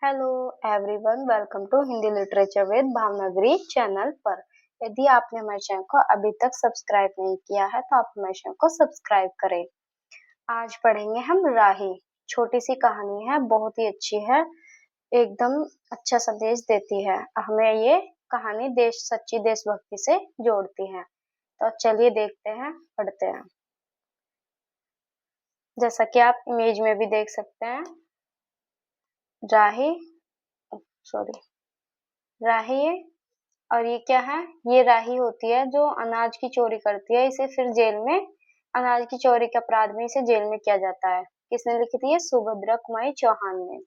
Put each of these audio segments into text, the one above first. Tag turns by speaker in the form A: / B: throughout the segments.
A: Hello everyone, welcome to Hindi literature with Bhavnagari channel पर। यदि आपने हमारे चैनल को अभी तक सब्सक्राइब नहीं किया है तो आप हमारे चैनल को सब्सक्राइब करें। आज पढ़ेंगे हम राही। छोटी सी कहानी है, बहुत ही अच्छी है, एकदम अच्छा संदेश देती है। हमें ये कहानी सच्ची देशभक्ति से जोड़ती है। तो चलिए देखते हैं, पढ़ते हैं। जैसा कि आप इमेज में भी देख सकते हैं, राही सॉरी राही है। और ये क्या है? ये राही होती है जो अनाज की चोरी करती है। इसे फिर जेल में, अनाज की चोरी के अपराध में इसे जेल में किया जाता है। किसने लिखी थी? ये सुभद्रा कुमारी चौहान ने।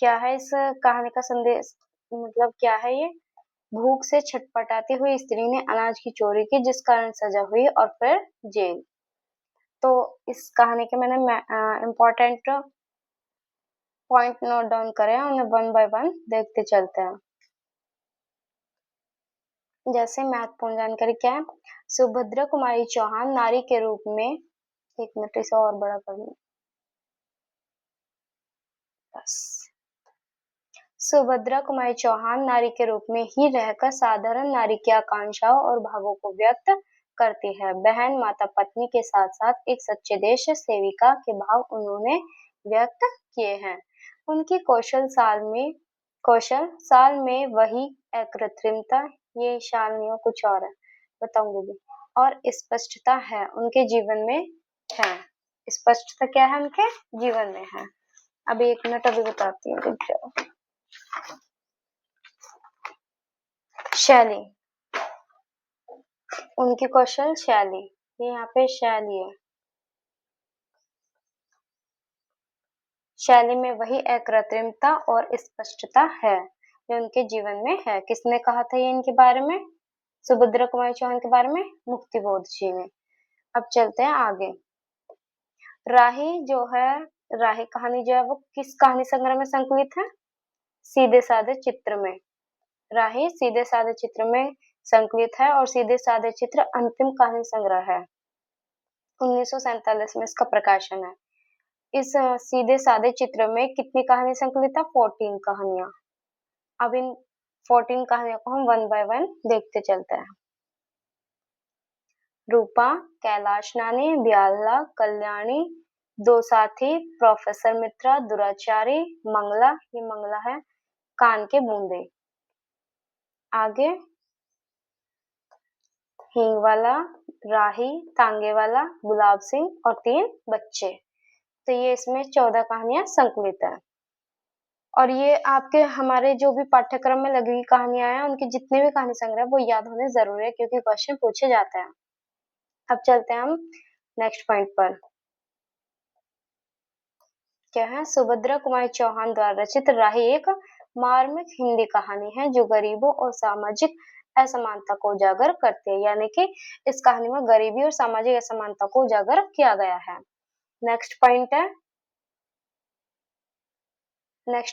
A: क्या है इस कहानी का संदेश? मतलब क्या है ये? भूख से छटपटाती हुई स्त्री ने अनाज की चोरी की, जिस कारण सजा हुई और फिर जेल। तो इस कहानी के मैंने इम्पोर्टेंट पॉइंट नोट डाउन करे हैं, उन्हें वन बाय वन देखते चलते हैं। जैसे महत्वपूर्ण जानकारी क्या है? सुभद्रा कुमारी चौहान नारी के रूप में, एक मिनट इसे और बड़ा कर लूं, बस। सुभद्रा कुमारी चौहान नारी के रूप में ही रहकर साधारण नारी की आकांक्षाओं और भावों को व्यक्त करती है। बहन, माता, पत्नी के साथ साथ एक सच्चे देश सेविका के भाव उन्होंने व्यक्त किए हैं। उनकी कौशल साल में वही अकृत्रिमता, ये शाल नहीं हो, कुछ और है, बताऊंगी भी, और स्पष्टता है उनके जीवन में है। स्पष्टता क्या है उनके जीवन में है? अभी एक मिनट, अभी बताती हूँ, रुक जाओ। शैली, उनकी कौशल शैली, ये यहाँ पे शैली है। शैली में वही अकृत्रिमता और स्पष्टता है जो उनके जीवन में है। किसने कहा था ये इनके बारे में? सुभद्रा कुमारी चौहान के बारे में मुक्तिबोध जी ने। अब चलते हैं आगे। राही जो है, राही कहानी जो है वो किस कहानी संग्रह में संकलित है? सीधे साधे चित्र में। राही सीधे साधे चित्र में संकलित है और सीधे साधे चित्र अंतिम कहानी संग्रह है। 1947 में इसका प्रकाशन है। इस सीधे साधे चित्र में कितनी कहानी संकलित है? 14 कहानियां। अब इन 14 कहानियों को हम वन बाय वन देखते चलते हैं। रूपा, कैलाश नानी, ब्याला, कल्याणी, दो साथी, प्रोफेसर मित्रा, दुराचारी, मंगला, ये मंगला है, कान के बूंदे। आगे हींग वाला, राही, तांगे वाला, गुलाब सिंह और 3 बच्चे। तो ये इसमें 14 कहानियां संकलित है। और ये आपके हमारे जो भी पाठ्यक्रम में लगी हुई कहानियां हैं, उनके जितने भी कहानी संग्रह वो याद होने जरूरी है, क्योंकि क्वेश्चन पूछे जाते हैं। अब चलते हैं हम नेक्स्ट पॉइंट पर। क्या है? सुभद्रा कुमारी चौहान द्वारा रचित राही एक मार्मिक हिंदी कहानी है जो गरीबों और सामाजिक असमानता को उजागर करती है। यानी कि इस कहानी में गरीबी और सामाजिक असमानता को उजागर किया गया है। नेक्स्ट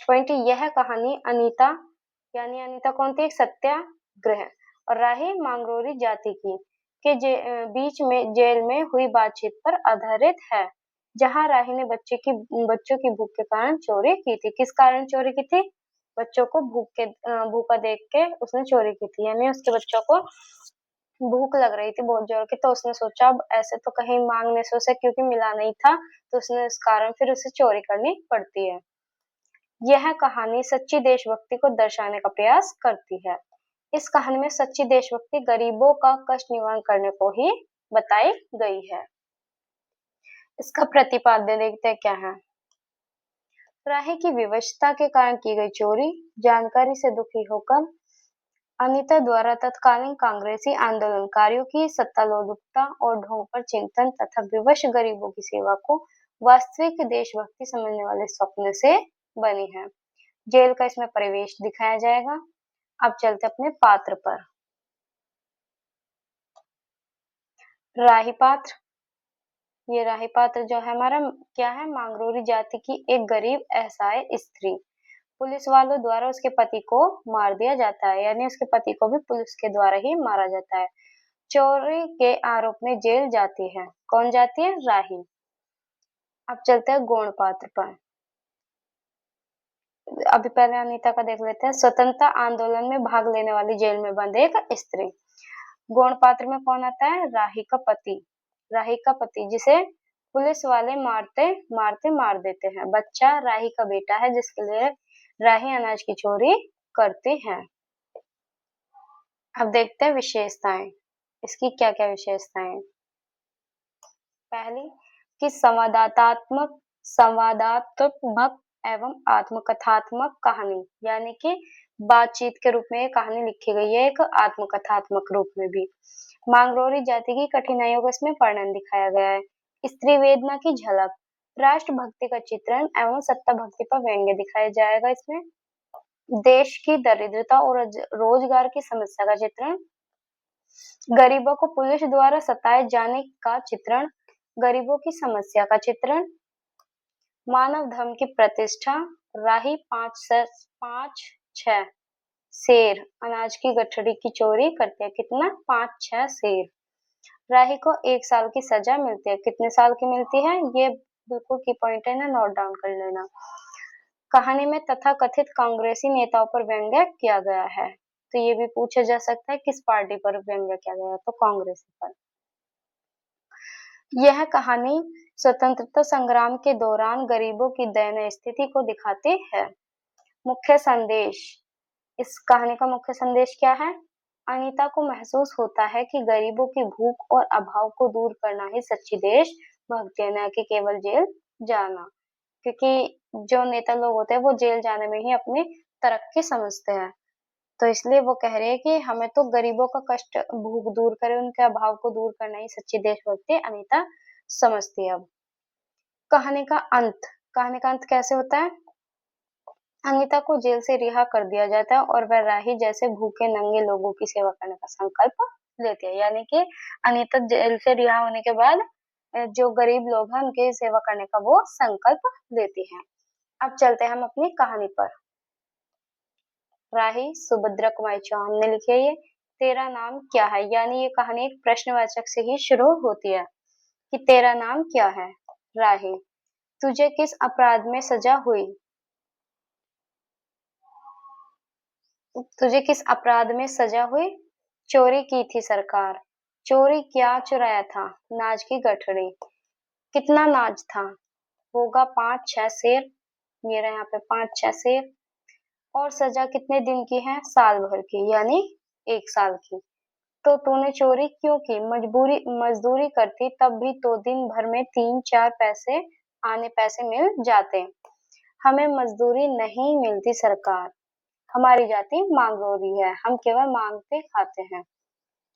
A: पॉइंट है, यह कहानी अनीता, यानी अनीता कौन थी? एक सत्याग्रह और राही मांगरोली जाति की के बीच में जेल में हुई बातचीत पर आधारित है, जहां राही ने बच्चों की भूख के कारण चोरी की थी। किस कारण चोरी की थी? बच्चों को भूखा देख के उसने चोरी की थी। यानी उसके बच्चों को भूख लग रही थी बहुत जोर की, तो उसने सोचा अब ऐसे तो कहीं मांग नहीं से उसे, क्योंकि मिला नहीं था, तो उसने इस कारण फिर उसे चोरी करनी पड़ती है। यह कहानी सच्ची देशभक्ति को दर्शाने का प्रयास करती है। इस कहानी में सच्ची देशभक्ति गरीबों का कष्ट निवारण करने को ही बताई गई है। इसका प्रतिपाद्य देखते हैं क्या है। राही की विवशता के कारण की गई चोरी, जानकारी से दुखी होकर अनीता द्वारा तत्कालीन कांग्रेसी आंदोलनकारियों की सत्तालोलुपता और ढोंग पर चिंतन तथा विवश गरीबों की सेवा को वास्तविक देशभक्ति समझने वाले स्वप्न से बनी है। जेल का इसमें परिवेश दिखाया जाएगा। अब चलते अपने पात्र पर। राही पात्र, ये राही पात्र जो है हमारा क्या है? मांगरोली जाति की एक गरीब असहाय स्त्री। पुलिस वालों द्वारा उसके पति को मार दिया जाता है, यानी उसके पति को भी पुलिस के द्वारा ही मारा जाता है। चोरी के आरोप में जेल जाती है। कौन जाती है? राही। अब चलते हैं गौण पात्र पर। अभी पहले अनीता का देख लेते हैं। स्वतंत्रता आंदोलन में भाग लेने वाली जेल में बंद एक स्त्री। गौण पात्र में कौन आता है? राही का पति। राही का पति जिसे पुलिस वाले मारते मारते मार देते हैं। बच्चा राही का बेटा है जिसके लिए राही अनाज की चोरी करती है। अब देखते हैं विशेषताएं, इसकी क्या क्या विशेषताएं। पहली कि संवादात्मक एवं आत्मकथात्मक कहानी, यानी कि बातचीत के रूप में ये कहानी लिखी गई है, एक आत्मकथात्मक रूप में भी। मांगरोली जाति की कठिनाइयों को इसमें वर्णन दिखाया गया है। स्त्री वेदना की झलक, राष्ट्र भक्ति का चित्रण एवं सत्ता भक्ति पर व्यंग्य दिखाया जाएगा इसमें। देश की दरिद्रता और रोजगार की समस्या का चित्रण, गरीबों को पुलिस द्वारा सताए जाने का चित्रण, गरीबों की समस्या का चित्रण, मानव धर्म की प्रतिष्ठा, राही 5-6 शेर अनाज की गठरी की चोरी करते हैं। कितना? 5-6 शेर। राही को 1 साल की सजा मिलती है। कितने साल की मिलती है? ये बिल्कुल की पॉइंट है ना, नोट डाउन कर लेना। कहानी में तथाकथित कांग्रेसी नेताओं पर व्यंग्य किया गया है, तो ये भी पूछा जा सकता है किस पार्टी पर व्यंग्य किया गया है, तो कांग्रेस पर। यह कहानी स्वतंत्रता संग्राम के दौरान गरीबों की दयनीय स्थिति को दिखाती है। मुख्य संदेश, इस कहानी का मुख्य संदेश क्या है? अनीता को महसूस होता है कि गरीबों की भूख और अभाव को दूर करना ही सच्ची देशभक्ति है, न कि केवल जेल जाना। क्योंकि जो नेता लोग होते हैं वो जेल जाने में ही अपनी तरक्की समझते हैं, तो इसलिए वो कह रहे हैं कि हमें तो गरीबों का कष्ट, भूख दूर करे, उनके अभाव को दूर करना ही सच्ची देशभक्ति अनीता समझती है। अब कहानी का अंत, कहानी का अंत कैसे होता है? अनीता को जेल से रिहा कर दिया जाता है और वह राही जैसे भूखे नंगे लोगों की सेवा करने का संकल्प लेती है। यानी कि अनीता जेल से रिहा होने के बाद जो गरीब लोग हैं उनकी सेवा करने का वो संकल्प लेती है। अब चलते हैं हम अपनी कहानी पर। राही सुभद्रा कुमारी चौहान ने लिखी है ये। तेरा नाम क्या है? यानी ये कहानी एक प्रश्नवाचक से ही शुरू होती है कि तेरा नाम क्या है? राही। तुझे किस अपराध में सजा हुई? तुझे किस अपराध में सजा हुई? चोरी की थी सरकार। चोरी क्या चुराया था? नाज की गठरी। कितना नाज था? होगा 5-6 शेर। मेरा यहाँ पे 5-6 शेर। और सजा कितने दिन की है? साल भर की, यानी 1 साल की। तो तूने चोरी क्यों की? मजदूरी करती तब भी तो दिन भर में 3-4 पैसे पैसे मिल जाते। हमें मजदूरी नहीं मिलती सरकार। हमारी जाति मांगरोरी है, हम केवल मांगते खाते हैं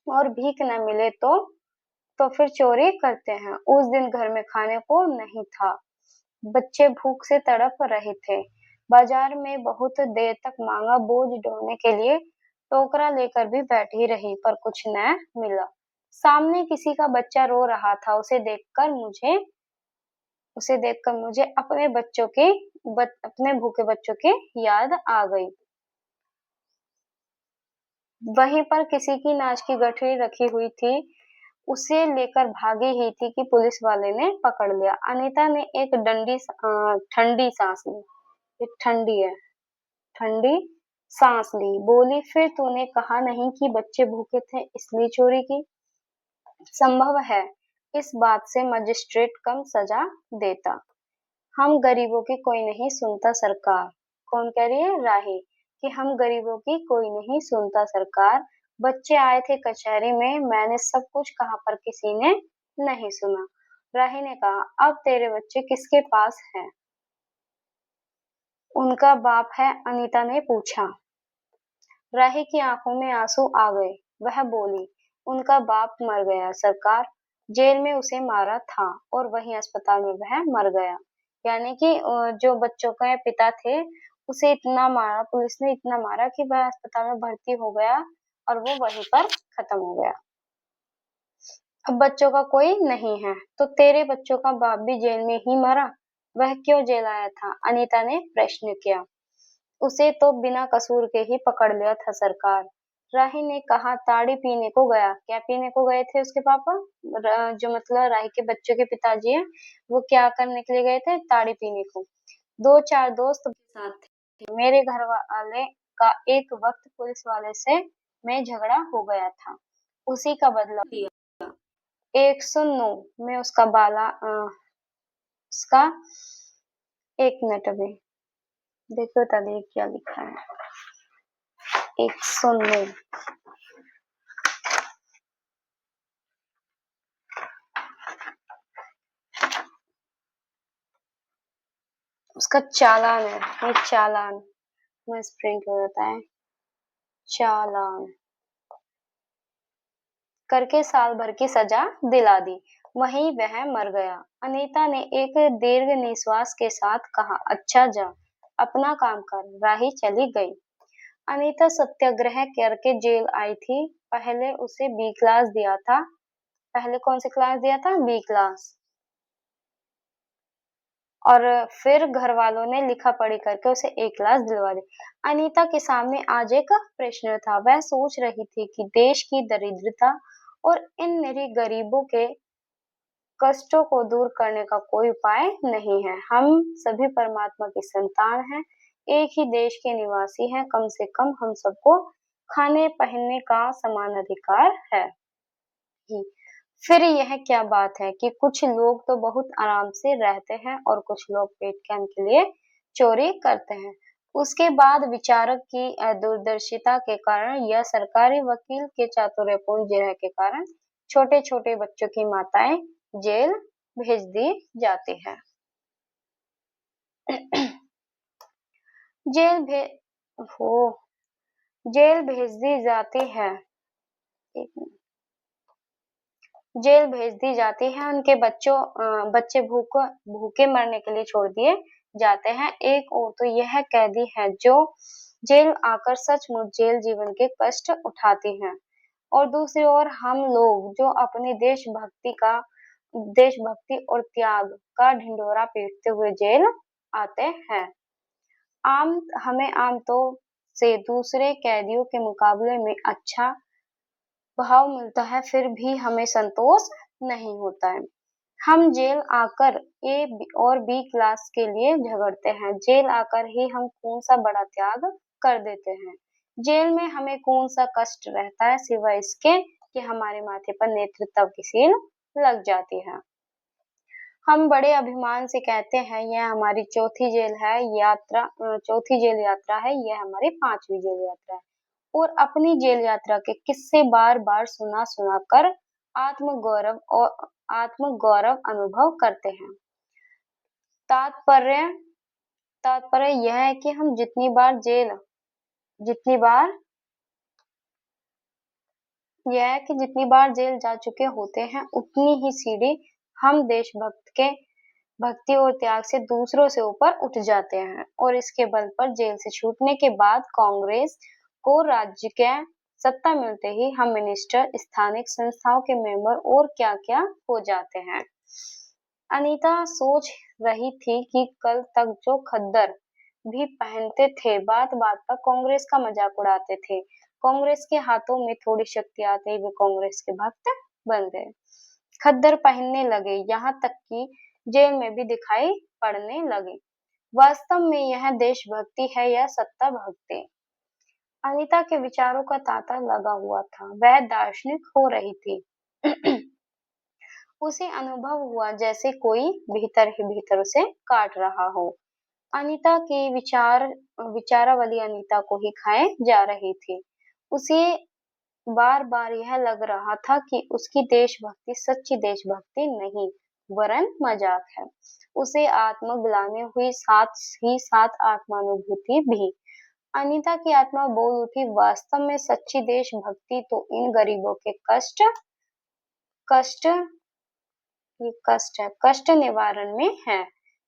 A: और भीख न मिले तो फिर चोरी करते हैं। उस दिन घर में खाने को नहीं था, बच्चे भूख से तड़प रहे थे। बाजार में बहुत देर तक मांगा बोझ ढोने के लिए टोकरा लेकर भी बैठी रही, पर कुछ न मिला। सामने किसी का बच्चा रो रहा था, उसे देखकर मुझे अपने भूखे बच्चों की याद आ गई। वहीं पर किसी की नाच की गठरी रखी हुई थी, उसे लेकर भागी ही थी कि पुलिस वाले ने पकड़ लिया। अनीता ने एक ठंडी सांस ली। ये ठंडी है, ठंडी सांस ली। बोली, फिर तूने कहा नहीं कि बच्चे भूखे थे इसलिए चोरी की? संभव है इस बात से मजिस्ट्रेट कम सजा देता। हम गरीबों की कोई नहीं सुनता सरकार। कौन कह रही है? राही। कि हम गरीबों की कोई नहीं सुनता सरकार। बच्चे आए थे कचहरी में, मैंने सब कुछ कहा पर किसी ने नहीं सुना। राही ने कहा, अब तेरे बच्चे किसके पास हैं? उनका बाप है, अनीता ने पूछा। राही की आंखों में आंसू आ गए। वह बोली, उनका बाप मर गया सरकार। जेल में उसे मारा था और वहीं अस्पताल में वह मर गया। यानी कि जो बच्चों के पिता थे उसे इतना मारा, पुलिस ने इतना मारा कि वह अस्पताल में भर्ती हो गया और वो वहीं पर खत्म हो गया। अब बच्चों का कोई नहीं है, तो तेरे बच्चों का बाप भी जेल में ही मरा, वह क्यों जेल आया था? अनीता ने प्रश्न किया। उसे तो बिना कसूर के ही पकड़ लिया था सरकार। राही ने कहा, ताड़ी पीने को गया। क्या पीने को गए थे उसके पापा? जो मतलब राही के बच्चों के पिताजी हैं, वो क्या करने के लिए गए थे? ताड़ी पीने को। 2-4 दोस्त के साथ थे। थी। मेरे घर वाले का एक वक्त पुलिस वाले से में झगड़ा हो गया था, उसी का बदला लिया। 109 में उसका एक मिनट अभी देखो तभी क्या लिखा है। 109 उसका चालान है, ये चालान में प्रिंट हो जाता है, चालान करके साल भर की सजा दिला दी। वहीं वह मर गया। अनीता ने एक दीर्घ निश्वास के साथ कहा, अच्छा जा, अपना काम कर। राही चली गई। अनीता सत्याग्रह करके जेल आई थी। पहले उसे बी क्लास दिया था। पहले कौन सी क्लास दिया था? B class. और फिर घर वालों ने लिखा पढ़ी करके उसे ए क्लास दिलवा दी। अनीता के सामने आज एक प्रश्न था। वह सोच रही थी कि देश की दरिद्रता और इन निरीह गरीबों के कष्टों को दूर करने का कोई उपाय नहीं है। हम सभी परमात्मा की संतान हैं, एक ही देश के निवासी हैं। कम से कम हम सबको खाने पहनने का समान अधिकार है ही। फिर यह क्या बात है कि कुछ लोग तो बहुत आराम से रहते हैं और कुछ लोग पेट कैन के लिए चोरी करते हैं। उसके बाद विचारक की दूरदर्शिता के कारण या सरकारी वकील के चातुर्यपूर्ण जिरह के कारण छोटे छोटे बच्चों की माताएं जेल भेज दी जाती है। जेल भे हो जेल भेज दी जाती है। एक मिनट। जेल भेज दी जाती है। उनके बच्चे भूखे मरने के लिए छोड़ दिए जाते हैं। एक और तो यह कैदी है जो जेल आकर सचमुच जेल जीवन के कष्ट उठाती हैं, और दूसरी ओर हम लोग जो अपनी देशभक्ति और त्याग का ढिंढोरा पीटते हुए जेल आते हैं। हमें आमतौर से दूसरे कैदियों के मुकाबले में अच्छा भाव मिलता है, फिर भी हमें संतोष नहीं होता है। हम जेल आकर ए और बी क्लास के लिए झगड़ते हैं। जेल आकर ही हम कौन सा बड़ा त्याग कर देते हैं। जेल में हमें कौन सा कष्ट रहता है सिवाय इसके कि हमारे माथे पर नेतृत्व की सील लग जाती है। हम बड़े अभिमान से कहते हैं यह हमारी चौथी जेल यात्रा है, यह हमारी 5वीं जेल यात्रा है, और अपनी जेल यात्रा के किस्से बार बार सुना सुना कर आत्मगौरव अनुभव करते हैं। तात्पर्य तात्पर्य यह है कि हम जितनी बार जेल जा चुके होते हैं, उतनी ही सीढ़ी हम भक्ति और त्याग से दूसरों से ऊपर उठ जाते हैं, और इसके बल पर जेल से छूटने के बाद कांग्रेस को राज्य के सत्ता मिलते ही हम मिनिस्टर, स्थानिक संस्थाओं के मेंबर और क्या क्या हो जाते हैं। अनीता सोच रही थी कि कल तक जो खद्दर भी पहनते थे, बात बात पर कांग्रेस का मजाक उड़ाते थे, कांग्रेस के हाथों में थोड़ी शक्ति आते ही वे कांग्रेस के भक्त बन गए, खद्दर पहनने लगे, यहाँ तक कि जेल में भी दिखाई पड़ने लगे। वास्तव में यह देशभक्ति है या सत्ता भक्ति? अनीता के विचारों का तांता लगा हुआ था। वह दार्शनिक हो रही थी। उसे अनुभव हुआ जैसे कोई भीतर ही भीतर उसे काट रहा हो। अनीता की विचारावली अनीता को ही खाए जा रही थी। उसे बार बार यह लग रहा था कि उसकी देशभक्ति सच्ची देशभक्ति नहीं वरन मजाक है। उसे आत्मग्लानि हुई, साथ ही साथ आत्मानुभूति भी। अनीता की आत्मा बोल उठी, वास्तव में सच्ची देशभक्ति तो इन गरीबों के कष्ट निवारण में है।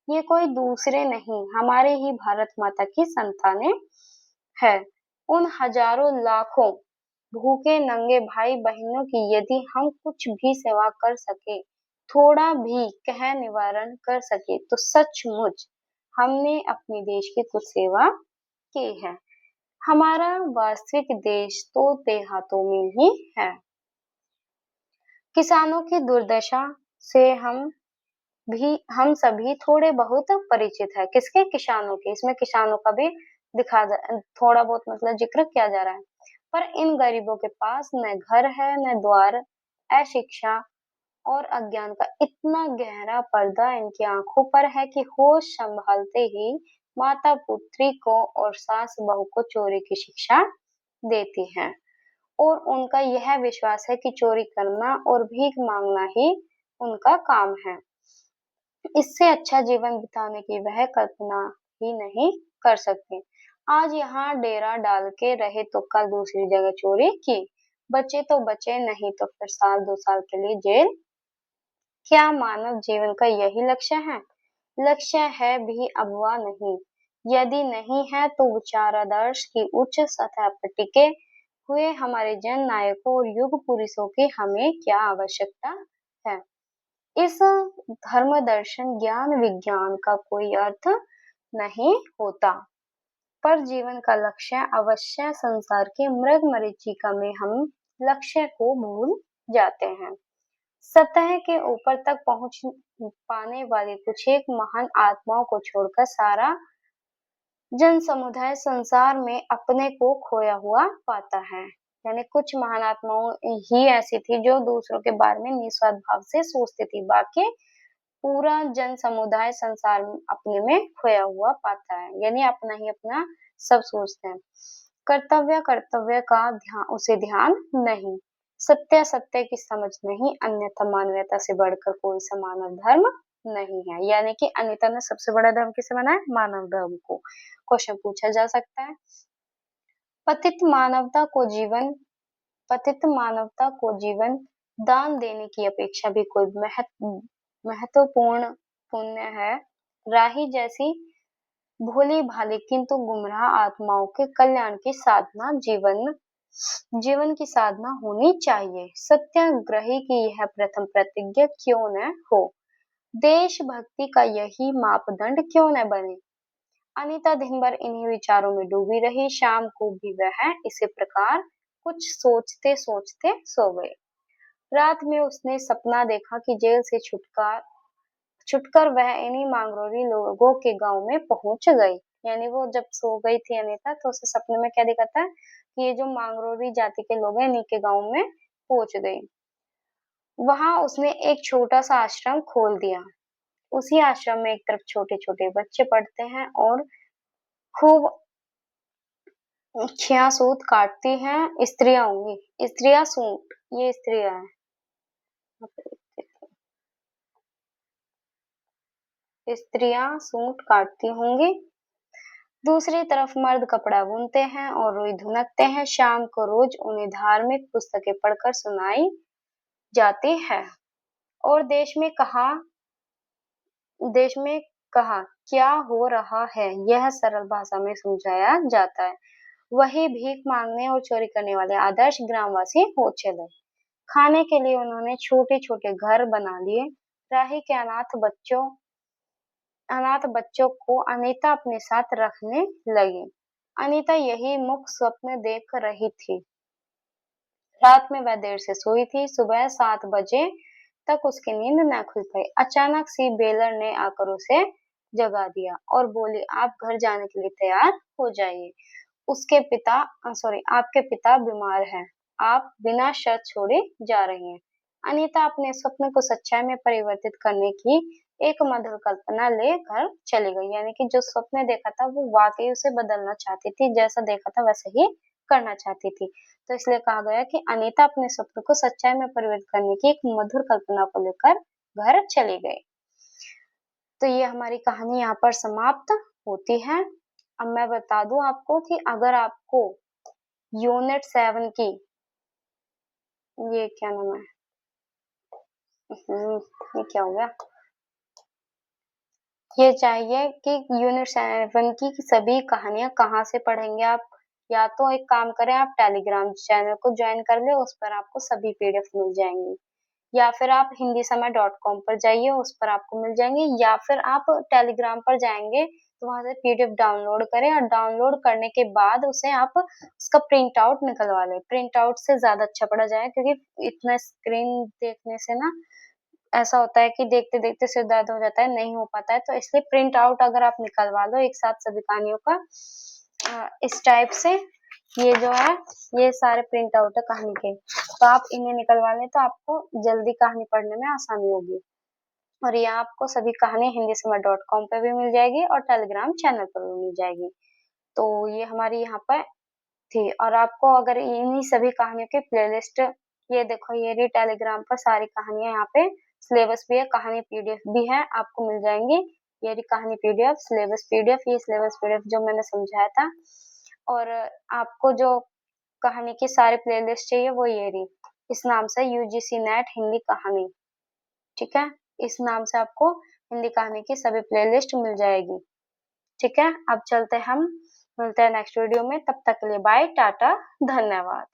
A: ये कोई दूसरे नहीं, हमारे ही भारत माता की संतानें है। उन हजारों लाखों भूखे नंगे भाई बहनों की यदि हम कुछ भी सेवा कर सके, थोड़ा भी कह निवारण कर सके, तो सचमुच हमने अपने देश की कुछ सेवा की है। हमारा वास्तविक देश तो देहातों में ही है। किसानों की दुर्दशा से हम सभी थोड़े बहुत परिचित है। किसके? किसानों के। इसमें किसानों का भी थोड़ा बहुत मतलब जिक्र किया जा रहा है। पर इन गरीबों के पास न घर है न द्वार, अशिक्षा और अज्ञान का इतना गहरा पर्दा इनकी आंखों पर है कि होश संभालते ही माता पुत्री को और सास बहू को चोरी की शिक्षा देती हैं। और उनका यह विश्वास है कि चोरी करना और भीख मांगना ही उनका काम है। इससे अच्छा जीवन बिताने की वह कल्पना ही नहीं कर सकते। आज यहाँ डेरा डाल के रहे तो कल दूसरी जगह चोरी की, बचे तो बचे, नहीं तो फिर साल 2 साल के लिए जेल। क्या मानव जीवन का यही लक्ष्य है? लक्ष्य है भी अगवा नहीं। यदि नहीं है तो विचारादर्श की उच्च सतह पर टिके हुए हमारे जन नायकों और युग पुरुषों की हमें क्या आवश्यकता है? इस धर्म दर्शन ज्ञान विज्ञान का कोई अर्थ नहीं होता, पर जीवन का लक्ष्य अवश्य। संसार के मृग मरीचिका में हम लक्ष्य को भूल जाते हैं। सतह के ऊपर तक पहुंच पाने वाली कुछ एक महान आत्माओं को छोड़कर सारा जन समुदाय संसार में अपने को खोया हुआ पाता है। यानी कुछ महान आत्माओं ही ऐसी थी जो दूसरों के बारे में निस्वार्थ भाव से सोचती थी, बाकी पूरा जन समुदाय संसार में अपने में खोया हुआ पाता है, यानी अपना ही अपना सब सोचते हैं। कर्तव्य कर्तव्य का ध्यान उसे ध्यान नहीं, सत्य सत्य की समझ नहीं, अन्यथा मानवता से बढ़कर कोई सा मानव धर्म नहीं है। यानी कि अनिता ने सबसे बड़ा धर्म किसे बनाया? मानव धर्म को। क्वेश्चन पूछा जा सकता है। पतित मानवता को जीवन पतित मानवता को जीवन दान देने की अपेक्षा भी कोई महत्वपूर्ण पुण्य है। राही जैसी भोली भाली किंतु गुमराह आत्माओं के कल्याण की साधना जीवन की साधना होनी चाहिए। सत्याग्रही की यह प्रथम प्रतिज्ञा क्यों न हो? देशभक्ति का यही मापदंड क्यों न बने? अनीता दिन भर इन्हीं विचारों में डूबी रही। शाम को भी वह इसी प्रकार कुछ सोचते सोचते सो गई। रात में उसने सपना देखा कि जेल से छुटकर वह इन्हीं मांगरोली लोगों के गांव में पहुंच गई। यानी वो जब सो गई थी अनीता, तो उसे सपने में क्या दिखा था कि ये जो मांगरोली जाति के लोग हैं इन्हीं के गांव में पहुंच गई। वहां उसने एक छोटा सा आश्रम खोल दिया। उसी आश्रम में एक तरफ छोटे छोटे बच्चे पढ़ते हैं और खूब खिया सूत काटती हैं स्त्रियां होंगी। स्त्रियां सूट, ये स्त्रियां हैं, स्त्रियां सूट काटती होंगी। दूसरी तरफ मर्द कपड़ा बुनते हैं और रुई धुनकते हैं। शाम को रोज उन्हें धार्मिक पुस्तकें पढ़कर सुनाई जाती है। और देश में कहा क्या हो रहा है यह सरल भाषा में समझाया जाता है। वही भीख मांगने और चोरी करने वाले आदर्श ग्रामवासी हो चले। खाने के लिए उन्होंने छोटे छोटे घर बना लिए। राही के अनाथ बच्चों को अनीता अपने साथ रखने लगी। अनीता यही मुख्य स्वप्न देख रही थी। रात में वह देर से सोई थी। सुबह 7 बजे तक उसकी नींद न खुल पाई। अचानक सी बेलर ने आकर उसे जगा दिया और बोली, आप घर जाने के लिए तैयार हो जाइए। आपके पिता बीमार हैं। आप बिना शर्त छोड़े जा रही हैं। अनीता अपने स्वप्न को सच्चाई में परिवर्तित करने की एक मधुर कल्पना ले घर चली गई। यानी कि जो स्वप्न देखा था वो वाकई उसे बदलना चाहती थी, जैसा देखा था वैसे ही करना चाहती थी। तो इसलिए कहा गया कि अनीता अपने स्वप्न को सच्चाई में परिवर्तित करने की एक मधुर कल्पना को लेकर घर चली गई। तो ये हमारी कहानी यहाँ पर समाप्त होती है। अब मैं बता दूं आपको कि अगर आपको यूनिट 7 की ये क्या नाम है, ये क्या हो गया, ये चाहिए कि यूनिट 7 की सभी कहानियां कहाँ से पढ़ेंगे आप। या तो एक काम करें, आप टेलीग्राम चैनल को ज्वाइन कर ले, उस पर आपको सभी पीडीएफ मिल जाएंगी। या फिर आप hindisama.com पर जाइए, उस पर आपको मिल जाएंगे। या फिर आप टेलीग्राम पर जाएंगे तो वहां से पीडीएफ डाउनलोड करें और डाउनलोड करने के बाद उसे आप उसका प्रिंट आउट निकलवा लें। प्रिंट आउट से ज्यादा अच्छा पढ़ा जाए, क्योंकि इतना स्क्रीन देखने से ना ऐसा होता है कि देखते देखते सिर दर्द हो जाता है, नहीं हो पाता है। तो इसलिए प्रिंट आउट अगर आप निकलवा लो एक साथ सभी कहानियों का, इस टाइप से ये जो है ये सारे प्रिंट आउट है कहानी के, तो आप इन्हें निकलवा लें तो आपको जल्दी कहानी पढ़ने में आसानी होगी। और ये आपको सभी कहानी हिंदीसमर.com पे भी मिल जाएगी और टेलीग्राम चैनल पर भी मिल जाएगी। तो ये हमारी यहाँ पर थी, और आपको अगर इन्हीं सभी कहानियों की प्लेलिस्ट, ये देखो ये रही टेलीग्राम पर सारी कहानियां, यहाँ पे सिलेबस भी है, कहानी पीडीएफ भी है, आपको मिल जाएंगी। ये रही कहानी पीडीएफ, सिलेबस पीडीएफ, ये सिलेबस पीडीएफ जो मैंने समझाया था। और आपको जो कहानी की सारी प्लेलिस्ट चाहिए वो ये रही, इस नाम से यूजीसी नेट हिंदी कहानी, ठीक है। इस नाम से आपको हिंदी कहानी की सभी प्लेलिस्ट मिल जाएगी, ठीक है। अब चलते हम मिलते हैं नेक्स्ट वीडियो में, तब तक के लिए बाय टाटा, धन्यवाद।